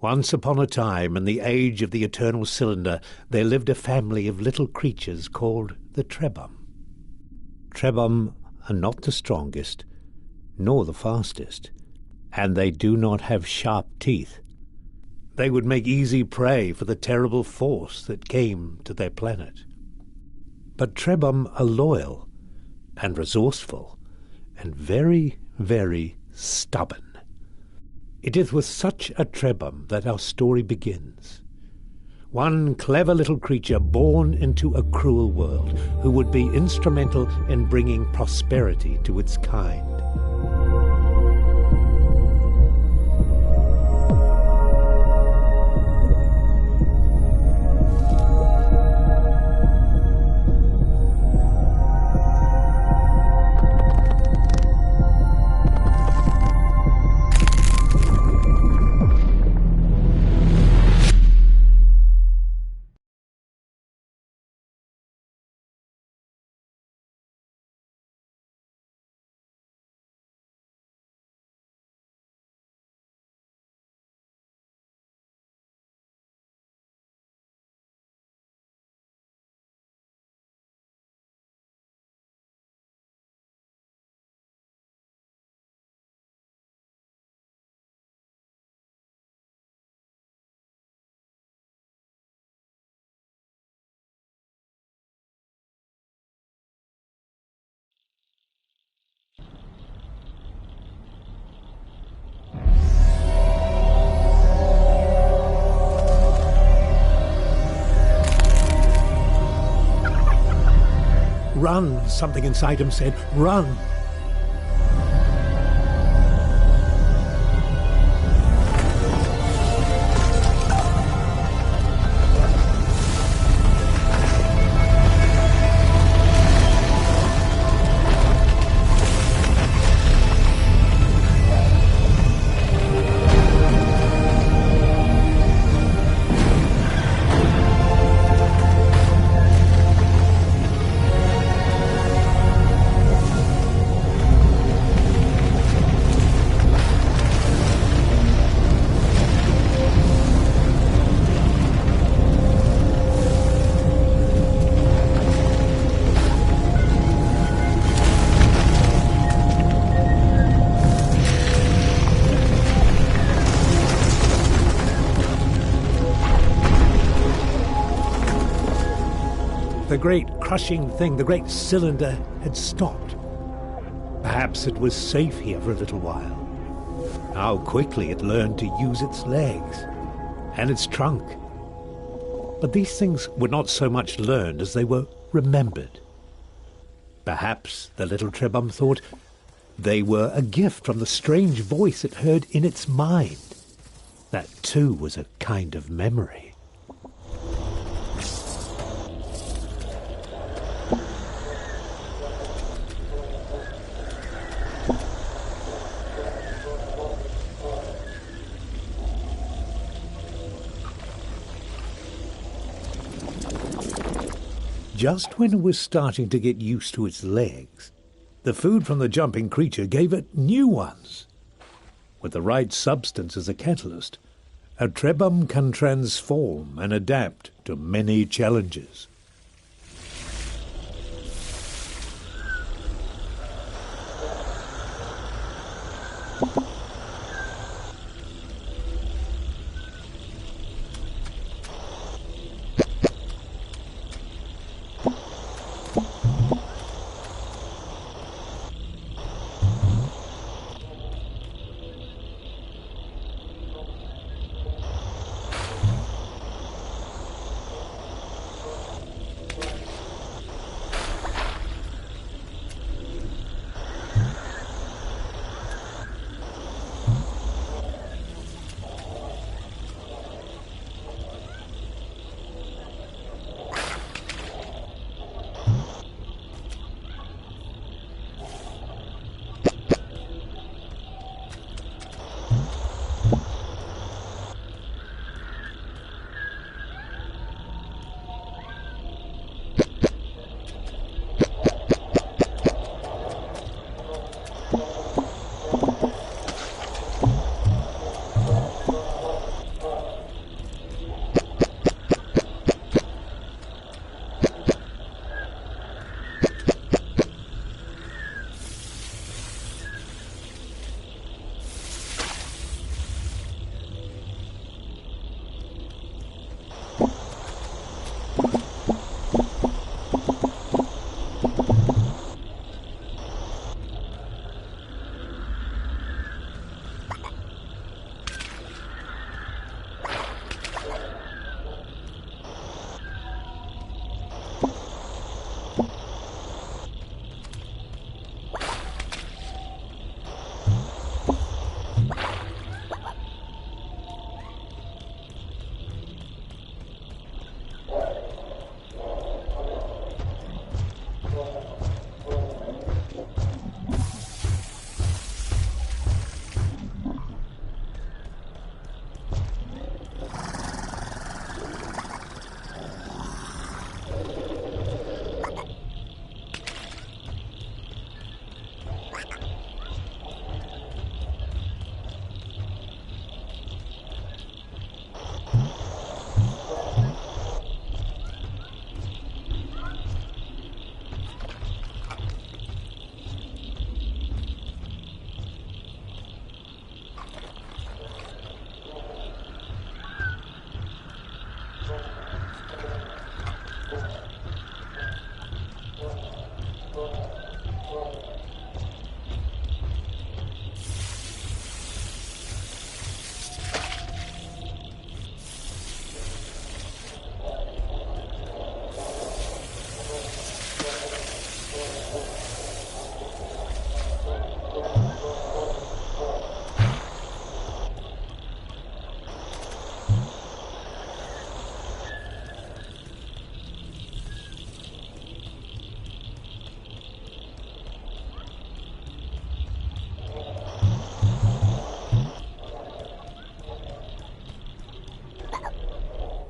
Once upon a time, in the age of the eternal cylinder, there lived a family of little creatures called the Trebhum. Trebhum are not the strongest, nor the fastest, and they do not have sharp teeth. They would make easy prey for the terrible force that came to their planet. But Trebhum are loyal and resourceful and very, very stubborn. It is with such a Trebhum that our story begins. One clever little creature born into a cruel world who would be instrumental in bringing prosperity to its kind. "Run," something inside him said. "Run." The great crushing thing, the great cylinder, had stopped. Perhaps it was safe here for a little while. How quickly it learned to use its legs and its trunk. But these things were not so much learned as they were remembered. Perhaps the little Trebhum thought they were a gift from the strange voice it heard in its mind. That too was a kind of memory. Just when it was starting to get used to its legs, the food from the jumping creature gave it new ones. With the right substance as a catalyst, a Trebhum can transform and adapt to many challenges.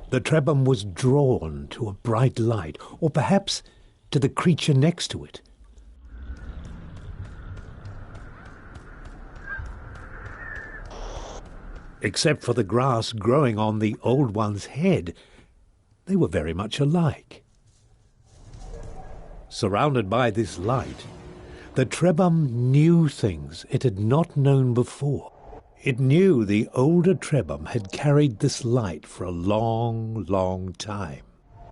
The Trebhum was drawn to a bright light, or perhaps to the creature next to it. Except for the grass growing on the Old One's head, they were very much alike. Surrounded by this light, the Trebhum knew things it had not known before. It knew the older Trebhum had carried this light for a long, long time,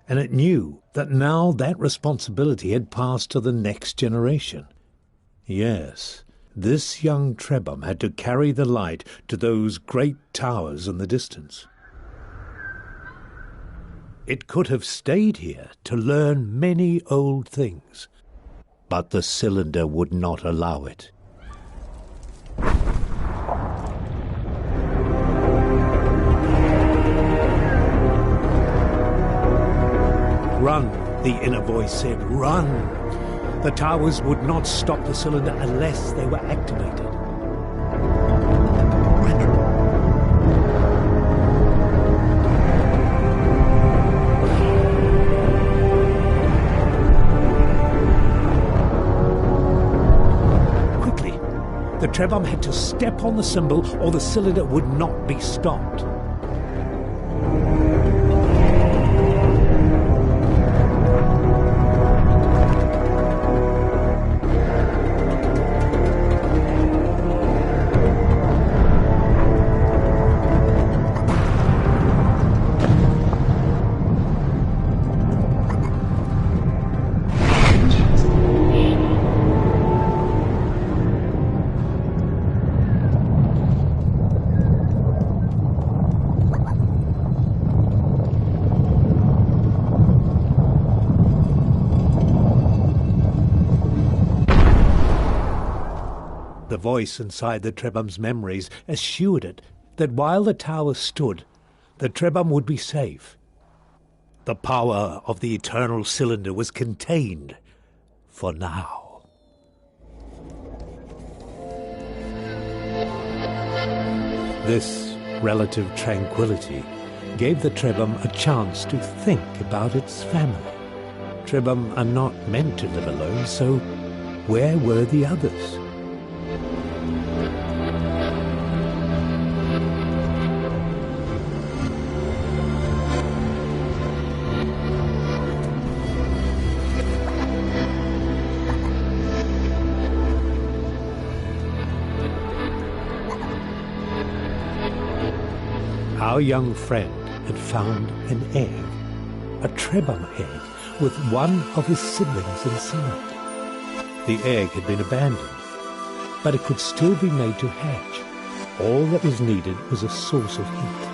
and it knew that now that responsibility had passed to the next generation. Yes, this young Trebhum had to carry the light to those great towers in the distance. It could have stayed here to learn many old things, but the cylinder would not allow it. Run, the inner voice said, run! The towers would not stop the cylinder unless they were activated. Quickly, the Trebhum had to step on the symbol or the cylinder would not be stopped. The voice inside the Trebhum's memories assured it that while the tower stood, the Trebhum would be safe. The power of the eternal cylinder was contained for now. This relative tranquility gave the Trebhum a chance to think about its family. Trebhum are not meant to live alone, so where were the others? Our young friend had found an egg, a Trebhum egg, with one of his siblings inside. The egg had been abandoned, but it could still be made to hatch. All that was needed was a source of heat.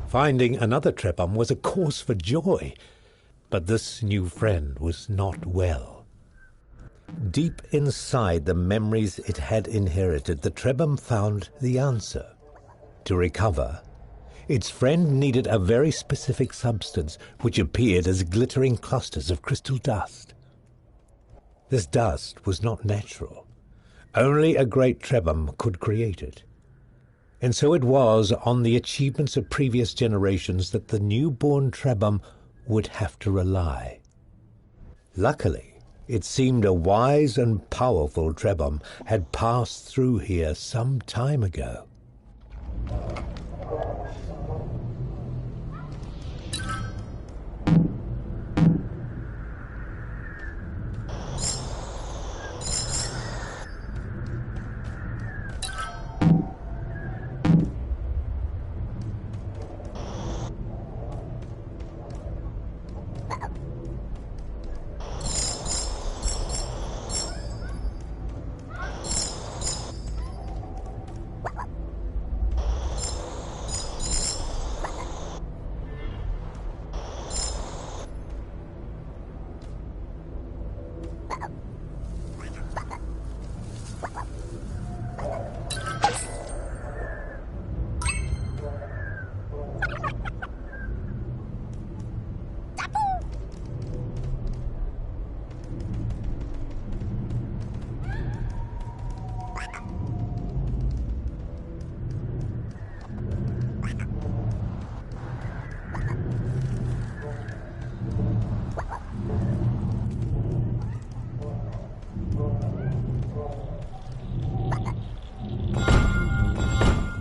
Finding another Trebhum was a cause for joy, but this new friend was not well. Deep inside the memories it had inherited, the Trebhum found the answer. To recover, its friend needed a very specific substance which appeared as glittering clusters of crystal dust. This dust was not natural. Only a great Trebhum could create it. And so it was on the achievements of previous generations that the newborn Trebhum would have to rely. Luckily, it seemed a wise and powerful Trebhum had passed through here some time ago.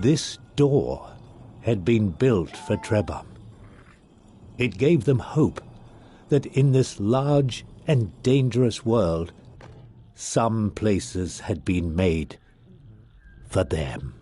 This door had been built for Trebhum. It gave them hope that in this large and dangerous world, some places had been made for them.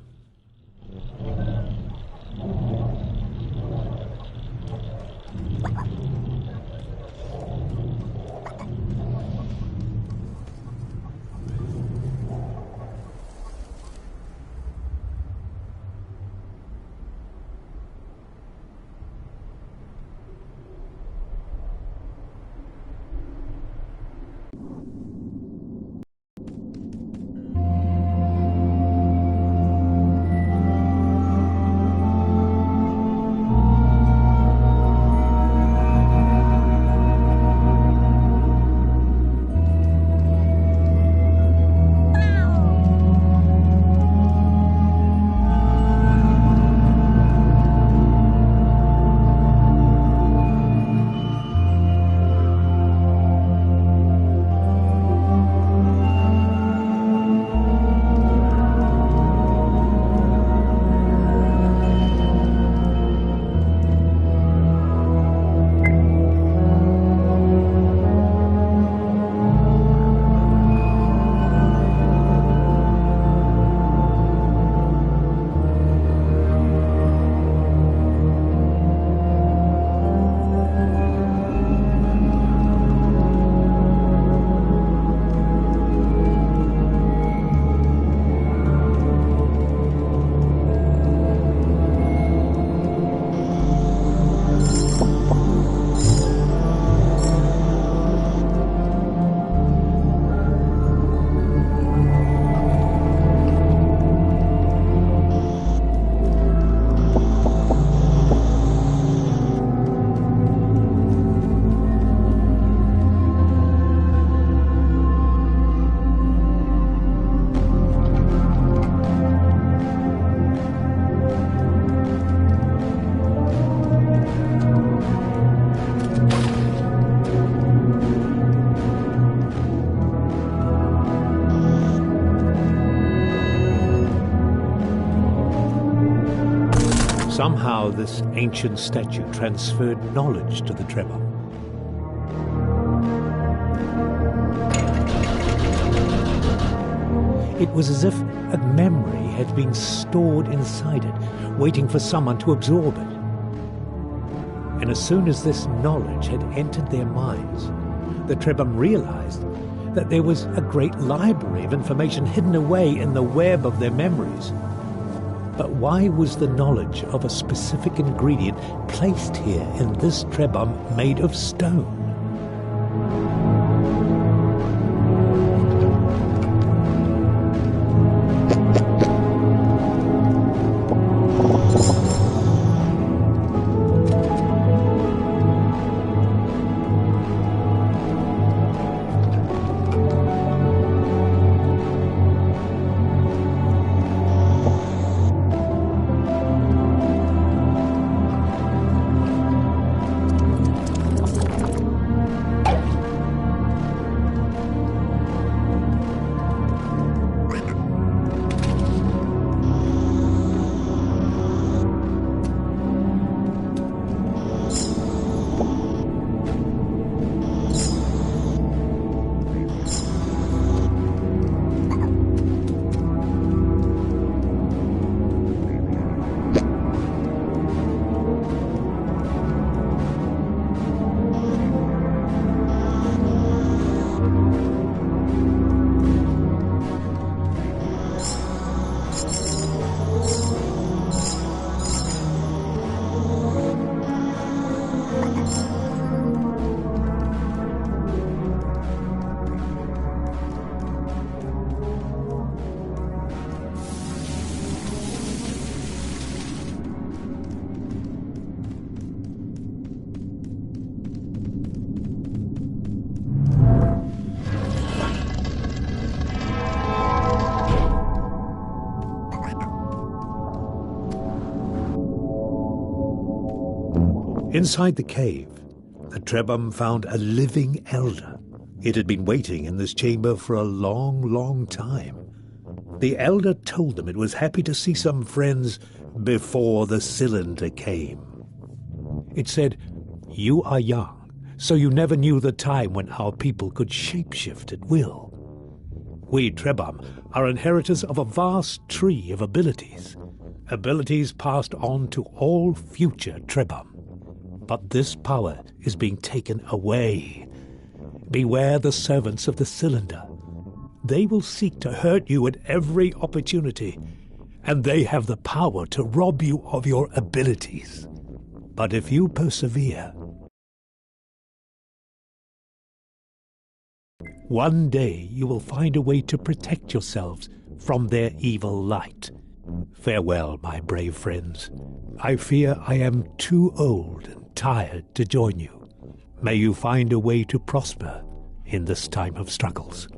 Somehow this ancient statue transferred knowledge to the Trebhum. It was as if a memory had been stored inside it, waiting for someone to absorb it. And as soon as this knowledge had entered their minds, the Trebhum realized that there was a great library of information hidden away in the web of their memories. But why was the knowledge of a specific ingredient placed here in this Trebhum made of stone? Inside the cave, the Trebhum found a living elder. It had been waiting in this chamber for a long, long time. The elder told them it was happy to see some friends before the cylinder came. It said, "You are young, so you never knew the time when our people could shapeshift at will. We Trebhum are inheritors of a vast tree of abilities, abilities passed on to all future Trebhum. But this power is being taken away. Beware the servants of the cylinder. They will seek to hurt you at every opportunity, and they have the power to rob you of your abilities. But if you persevere, one day you will find a way to protect yourselves from their evil light. Farewell, my brave friends. I fear I am too old and tired to join you. May you find a way to prosper in this time of struggles."